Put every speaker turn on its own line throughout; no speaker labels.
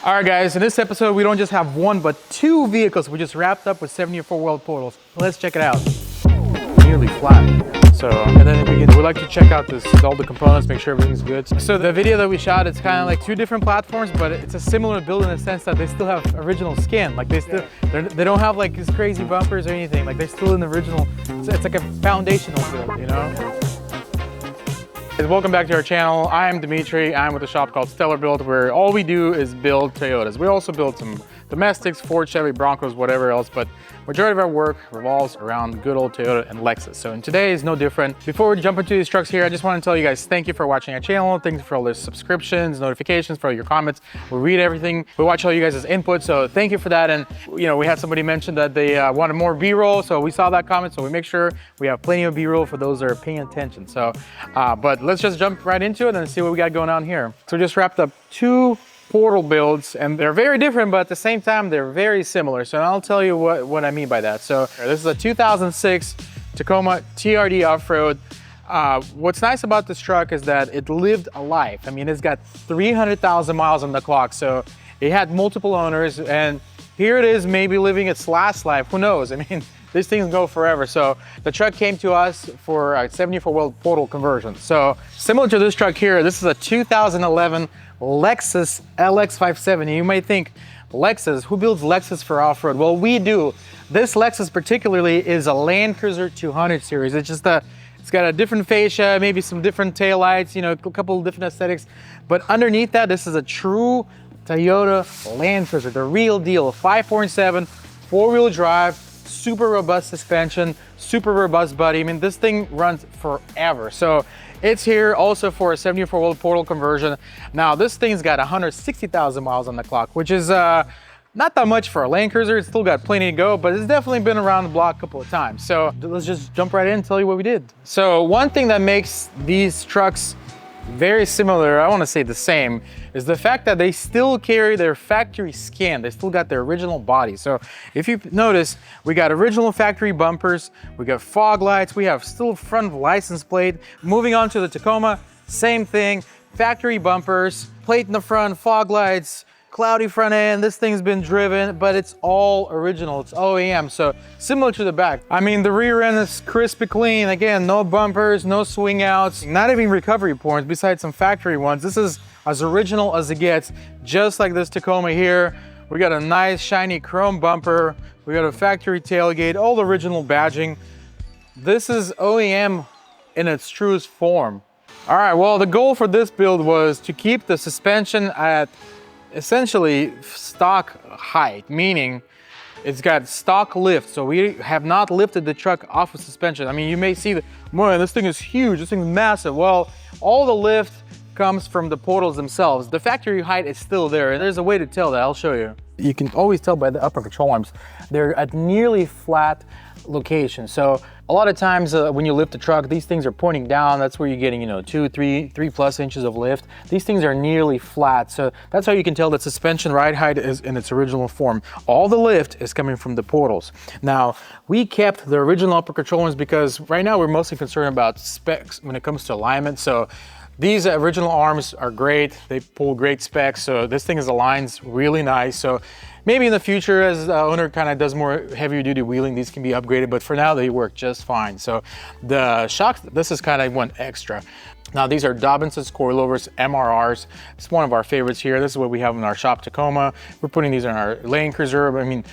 All right, guys, in this episode, we don't just have one, but two vehicles we just wrapped up with 74-wheel portals. Let's check it out. Nearly flat. So, and then we like to check out all the components, make sure everything's good. So the video that we shot, it's kind of like two different platforms, but it's a similar build in the sense that they still have original skin. Like they don't have like these crazy bumpers or anything. Like they're still in the original. It's like a foundational build, you know? Welcome back to our channel. I'm Dimitri. I'm with a shop called stellarbuilt, where all we do is build Toyotas. We also build some domestics, Ford, Chevy, Broncos, whatever else, but majority of our work revolves around good old Toyota and Lexus. So today is no different. Before we jump into these trucks here, I just want to tell you guys thank you for watching our channel. Thank you for all the subscriptions, notifications, for all your comments. We read everything. We watch all you guys' input, so thank you for that. And you know, we had somebody mention that they wanted more B-roll, so we saw that comment, so we make sure we have plenty of B-roll for those that are paying attention. So, but let's just jump right into it and see what we got going on here. So we just wrapped up two portal builds, and they're very different, but at the same time they're very similar. So I'll tell you what I mean by that. So this is a 2006 Tacoma TRD off-road. What's nice about this truck is that it lived a life. I mean, it's got 300,000 miles on the clock, so it had multiple owners, and here it is maybe living its last life. Who knows? I mean, these things go forever. So the truck came to us for a 74-wheel portal conversion. So similar to this truck here, this is a 2011 Lexus LX570. You might think, Lexus, who builds Lexus for off-road? Well, we do. This Lexus particularly is a Land Cruiser 200 series. It's just it's got a different fascia, maybe some different taillights, you know, a couple of different aesthetics. But underneath that, this is a true Toyota Land Cruiser, the real deal. 5.7, four-wheel drive, super robust suspension, super robust body. I mean, this thing runs forever. So it's here also for a 74-wheel portal conversion. Now, this thing's got 160,000 miles on the clock, which is not that much for a Land Cruiser. It's still got plenty to go, but it's definitely been around the block a couple of times. So let's just jump right in and tell you what we did. So one thing that makes these trucks very similar, I want to say the same, is the fact that they still carry their factory skin. They still got their original body. So if you notice, we got original factory bumpers, we got fog lights, we have still front license plate. Moving on to the Tacoma, same thing, factory bumpers, plate in the front, fog lights, cloudy front end. This thing's been driven, but it's all original. It's OEM, so similar to the back. I mean, the rear end is crispy clean. Again, no bumpers, no swing outs, not even recovery points besides some factory ones. This is as original as it gets, just like this Tacoma here. We got a nice shiny chrome bumper. We got a factory tailgate, all original badging. This is OEM in its truest form. All right, well, the goal for this build was to keep the suspension at essentially stock height, meaning it's got stock lift. So we have not lifted the truck off of suspension. I mean, you may see that, man, this thing is huge, this thing is massive. Well, all the lift comes from the portals themselves. The factory height is still there, and there's a way to tell that. I'll show you. You can always tell by the upper control arms. They're at nearly flat location. So a lot of times when you lift the truck, these things are pointing down. That's where you're getting, you know, 3 plus inches of lift. These things are nearly flat. So that's how you can tell that suspension ride height is in its original form. All the lift is coming from the portals. Now, we kept the original upper control arms because right now we're mostly concerned about specs when it comes to alignment. So these original arms are great. They pull great specs. So this thing aligns really nice. So maybe in the future, as the owner kind of does more heavier duty wheeling, these can be upgraded, but for now they work just fine. So the shocks, this is kind of one extra. Now these are Dobinsons coilovers, MRRs. It's one of our favorites here. This is what we have in our shop Tacoma. We're putting these in our Land Cruiser. I mean,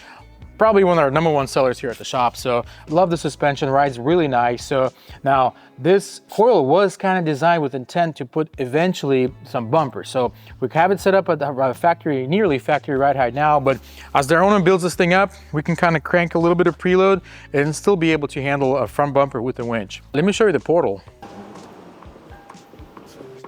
probably one of our #1 sellers here at the shop. So love the suspension, rides really nice. So now this coil was kind of designed with intent to put eventually some bumpers. So we have it set up at the factory, nearly factory ride height now, but as their owner builds this thing up, we can kind of crank a little bit of preload and still be able to handle a front bumper with a winch. Let me show you the portal.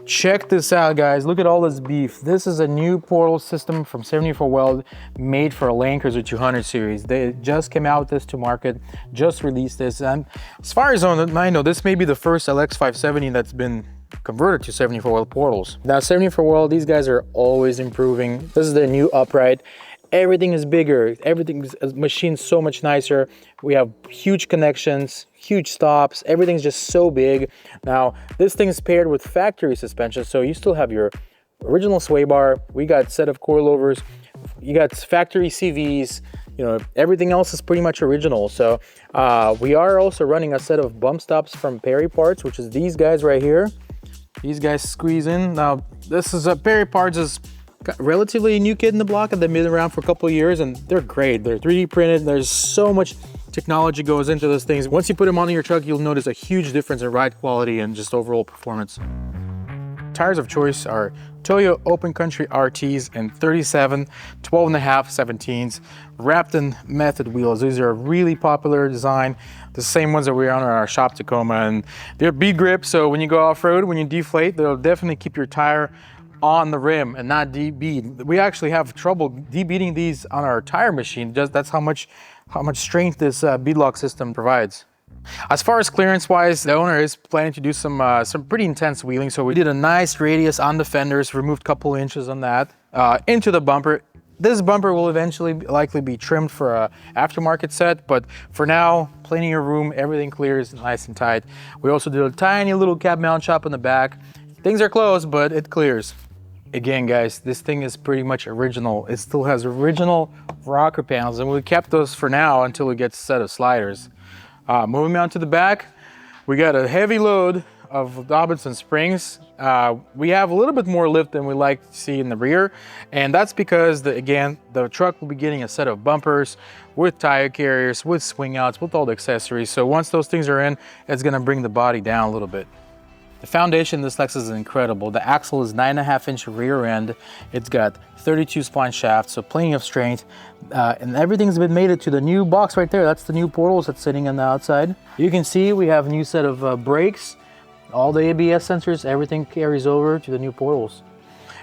Check this out, guys. Look at all this beef. This is a new portal system from 74-Weld made for a Land Cruiser 200 series. They just came out with this to market, just released this. And as far as I know, this may be the first LX570 that's been converted to 74-Weld portals. Now, 74-Weld, these guys are always improving. This is their new upright. Everything is bigger, everything's machined so much nicer. We have huge connections, huge stops, everything's just so big. Now, this thing is paired with factory suspension, so you still have your original sway bar. We got set of coilovers. You got factory CVs. You know, everything else is pretty much original. So we are also running a set of bump stops from Perry Parts, which is these guys right here. These guys squeeze in. Now, this is a Perry Parts is relatively new kid in the block, and they've been around for a couple of years, and they're great. They're 3D printed. There's so much technology goes into those things. Once you put them on your truck, you'll notice a huge difference in ride quality and just overall performance. Tires of choice are Toyo Open Country RTs in 37, 12.5, 17s, wrapped in method wheels. These are a really popular design, the same ones that we are on our shop Tacoma, and they're bead grip, so when you go off-road, when you deflate, they'll definitely keep your tire on the rim and not debead. We actually have trouble debeading these on our tire machine. Just that's how much strength this bead lock system provides. As far as clearance wise, the owner is planning to do some pretty intense wheeling. So we did a nice radius on the fenders, removed a couple inches on that, into the bumper. This bumper will eventually likely be trimmed for a aftermarket set, but for now, plenty of room, everything clears nice and tight. We also did a tiny little cab mount shop in the back. Things are closed, but it clears. Again, guys, this thing is pretty much original. It still has original rocker panels, and we kept those for now until we get a set of sliders. Moving on to the back, we got a heavy load of Dobinsons springs. We have a little bit more lift than we like to see in the rear, and that's because, again, the truck will be getting a set of bumpers with tire carriers, with swing outs, with all the accessories. So once those things are in, it's gonna bring the body down a little bit. The foundation of this Lexus is incredible. The axle is 9.5-inch rear end. It's got 32 spline shafts, so plenty of strength. And everything's been mated to the new box right there. That's the new portals that's sitting on the outside. You can see we have a new set of brakes. All the ABS sensors, everything carries over to the new portals.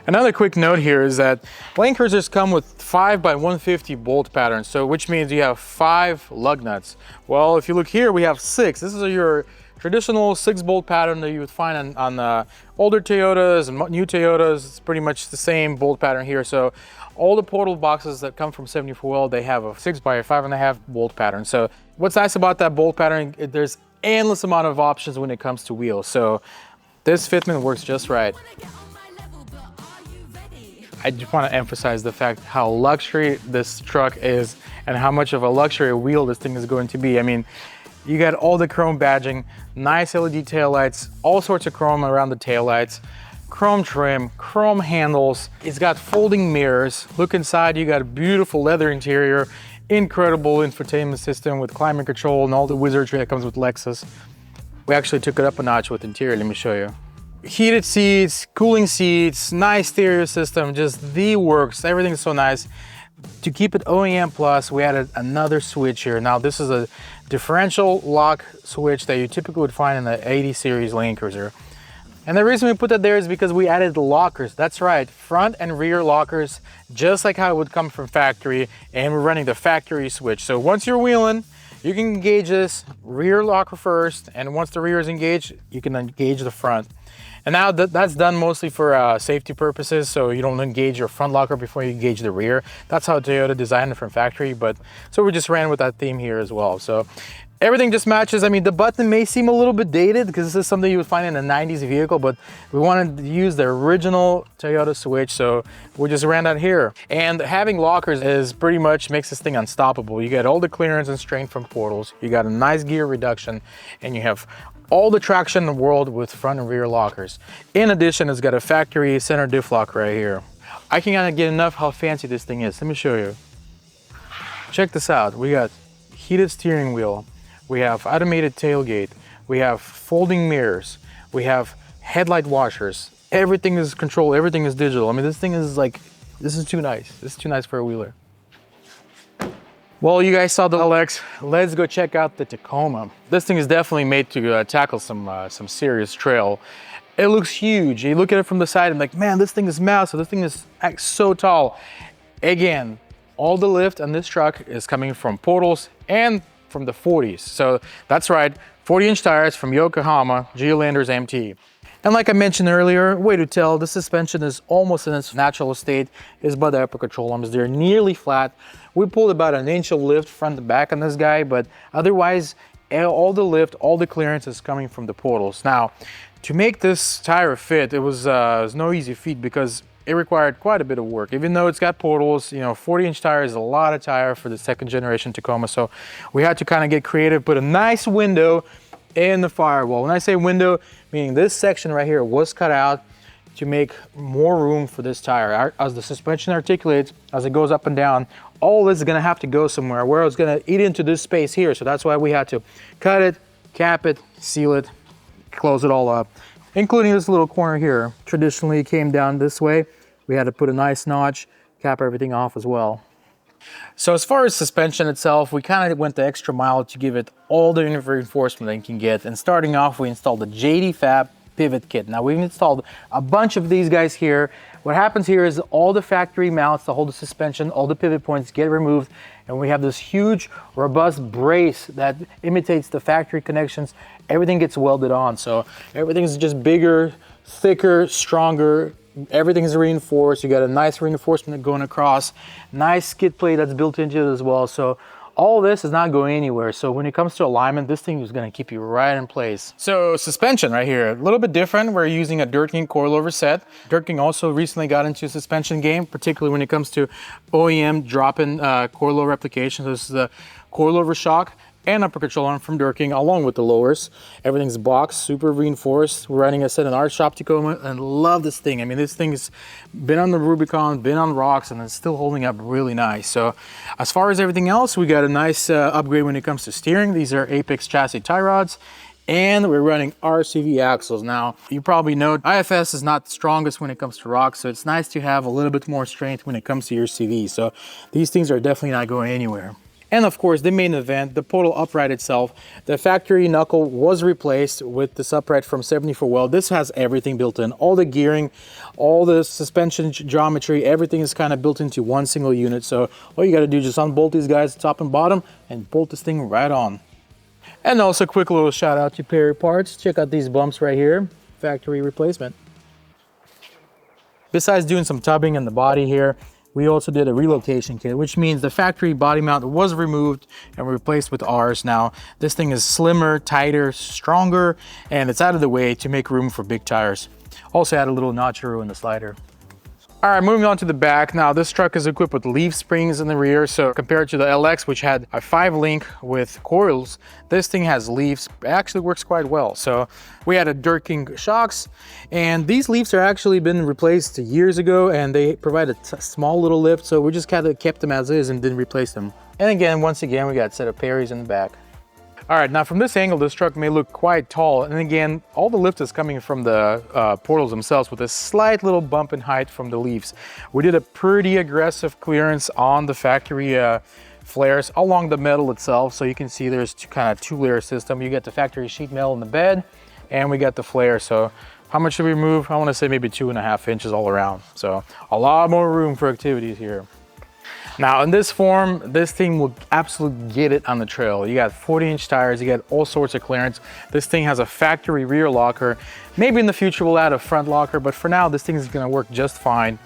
Another quick note here is that lane cruisers come with 5x150 bolt patterns, so which means you have 5 lug nuts. Well, if you look here, we have 6. This is your traditional 6-bolt pattern that you would find on older Toyotas and new Toyotas. It's pretty much the same bolt pattern here. So all the portal boxes that come from 74L, they have a 6x5.5 bolt pattern. So what's nice about that bolt pattern, there's endless amount of options when it comes to wheels. So this fitment works just right. I just want to emphasize the fact how luxury this truck is and how much of a luxury wheel this thing is going to be. I mean, you got all the chrome badging, nice LED taillights, all sorts of chrome around the taillights, chrome trim, chrome handles. It's got folding mirrors. Look inside, you got a beautiful leather interior, incredible infotainment system with climate control and all the wizardry that comes with Lexus. We actually took it up a notch with interior, let me show you. Heated seats, cooling seats, nice stereo system, just the works, everything's so nice. To keep it OEM plus, we added another switch here. Now this is a differential lock switch that you typically would find in the 80 series lane cruiser. And the reason we put that there is because we added lockers. That's right, front and rear lockers, just like how it would come from factory, and we're running the factory switch. So once you're wheeling, you can engage this rear locker first, and once the rear is engaged, you can engage the front. And now that's done mostly for safety purposes, so you don't engage your front locker before you engage the rear. That's how Toyota designed it from factory, but so we just ran with that theme here as well. So everything just matches. I mean, the button may seem a little bit dated because this is something you would find in a 90s vehicle, but we wanted to use the original Toyota switch, so we just ran that here. And having lockers is pretty much makes this thing unstoppable. You get all the clearance and strength from portals, you got a nice gear reduction, and you have all the traction in the world with front and rear lockers. In addition, it's got a factory center diff lock right here. I can't get enough how fancy this thing is. Let me show you. Check this out. We got heated steering wheel. We have automated tailgate. We have folding mirrors. We have headlight washers. Everything is controlled. Everything is digital. I mean, this thing is like, this is too nice. This is too nice for a wheeler. Well, you guys saw the LX. Let's go check out the Tacoma. This thing is definitely made to tackle some serious trail. It looks huge. You look at it from the side and like, man, this thing is massive. This thing is so tall. Again, all the lift on this truck is coming from portals and from the 40s. So that's right, 40-inch tires from Yokohama, Geolanders MT. And like I mentioned earlier, way to tell, the suspension is almost in its natural state is by the upper control arms. They're nearly flat. We pulled about an inch of lift front to back on this guy, but otherwise, all the lift, all the clearance is coming from the portals. Now, to make this tire fit, it was no easy feat because it required quite a bit of work. Even though it's got portals, you know, 40-inch tire is a lot of tire for the second generation Tacoma. So we had to kind of get creative, put a nice window in the firewall. When I say window, meaning this section right here was cut out to make more room for this tire. As the suspension articulates, as it goes up and down, all this is gonna have to go somewhere where it's gonna eat into this space here. So that's why we had to cut it, cap it, seal it, close it all up, including this little corner here. Traditionally it came down this way. We had to put a nice notch, cap everything off as well. So as far as suspension itself, we kind of went the extra mile to give it all the reinforcement that you can get. And starting off, we installed the JD Fab pivot kit. Now we've installed a bunch of these guys here. What happens here is all the factory mounts to hold the suspension, all the pivot points get removed, and we have this huge, robust brace that imitates the factory connections. Everything gets welded on, so everything's just bigger, thicker, stronger. Everything is reinforced. You got a nice reinforcement going across, nice skid plate that's built into it as well. So all this is not going anywhere. So when it comes to alignment, this thing is going to keep you right in place. So suspension right here, a little bit different. We're using a DirtKing coilover set. DirtKing also recently got into suspension game, particularly when it comes to OEM drop-in coilover applications. This is the coilover shock and upper control arm from DirtKing, along with the lowers. Everything's boxed, super reinforced. We're running a set in our shop Tacoma and love this thing. I mean, this thing's been on the Rubicon, been on rocks, and it's still holding up really nice. So as far as everything else, we got a nice upgrade when it comes to steering. These are Apex chassis tie rods, and we're running RCV axles. Now, you probably know IFS is not the strongest when it comes to rocks, so it's nice to have a little bit more strength when it comes to your CV. So these things are definitely not going anywhere. And of course, the main event, the portal upright itself. The factory knuckle was replaced with this upright from 74 weld. This has everything built in. All the gearing, all the suspension geometry, everything is kind of built into one single unit. So all you got to do is just unbolt these guys top and bottom and bolt this thing right on. And also a quick little shout out to Perry Parts. Check out these bumps right here, factory replacement. Besides doing some tubbing in the body here, we also did a relocation kit, which means the factory body mount was removed and replaced with ours. Now, this thing is slimmer, tighter, stronger, and it's out of the way to make room for big tires. Also add a little notcheroo in the slider. All right, moving on to the back. Now, this truck is equipped with leaf springs in the rear. So compared to the LX, which had a 5-link with coils, this thing has leaves. It actually works quite well. So we had a DirtKing shocks, and these leaves are actually been replaced years ago, and they provide a small little lift. So we just kind of kept them as is and didn't replace them. And again, once again, we got a set of Perrys in the back. All right, now from this angle, this truck may look quite tall. And again, all the lift is coming from the portals themselves with a slight little bump in height from the leaves. We did a pretty aggressive clearance on the factory flares along the metal itself. So you can see there's kind of two-layer system. You get the factory sheet metal in the bed, and we got the flare. So how much should we move? I want to say maybe 2.5 inches all around. So a lot more room for activities here. Now in this form, this thing will absolutely get it on the trail. You got 40-inch tires, you got all sorts of clearance. This thing has a factory rear locker. Maybe in the future we'll add a front locker, but for now this thing is gonna work just fine.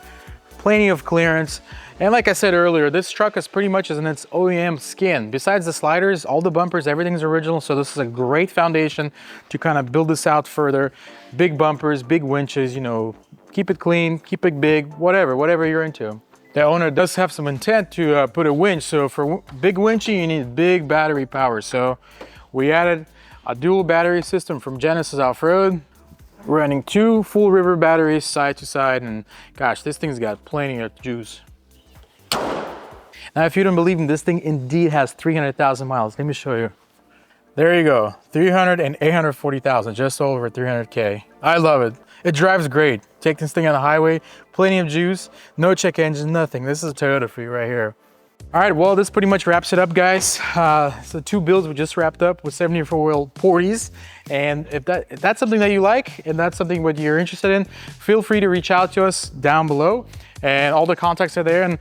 Plenty of clearance. And like I said earlier, this truck is pretty much in its OEM skin. Besides the sliders, all the bumpers, everything's original. So this is a great foundation to kind of build this out further. Big bumpers, big winches, you know, keep it clean, keep it big, whatever you're into. The owner does have some intent to put a winch. So for big winching, you need big battery power. So we added a dual battery system from Genesis Off-Road. We're running 2 full river batteries side to side, and gosh, this thing's got plenty of juice. Now, if you don't believe me, this thing indeed has 300,000 miles. Let me show you. There you go, 300 and 840,000, just over 300K. I love it. It drives great. Take this thing on the highway, plenty of juice, no check engine, nothing. This is a Toyota for you right here. All right, well, this pretty much wraps it up, guys. So 2 builds we just wrapped up with 74-wheel 40s. And if that's something that you like, and that's something what you're interested in, feel free to reach out to us down below. And all the contacts are there, and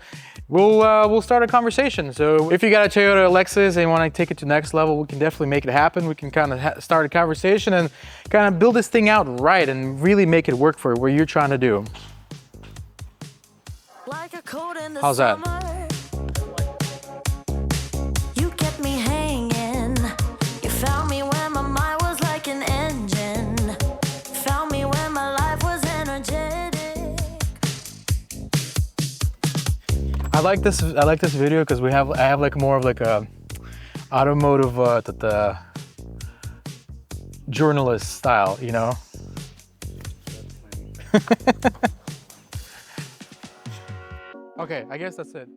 we'll start a conversation. So if you got a Toyota Lexus and want to take it to the next level, we can definitely make it happen. We can kind of start a conversation and kind of build this thing out right and really make it work for what you're trying to do. How's that?
You kept me hanging. You found me when my mind was like an engine. Found me when my life was energetic.
I like this video because I have like more of like a automotive the journalist style, you know. Okay, I guess that's it.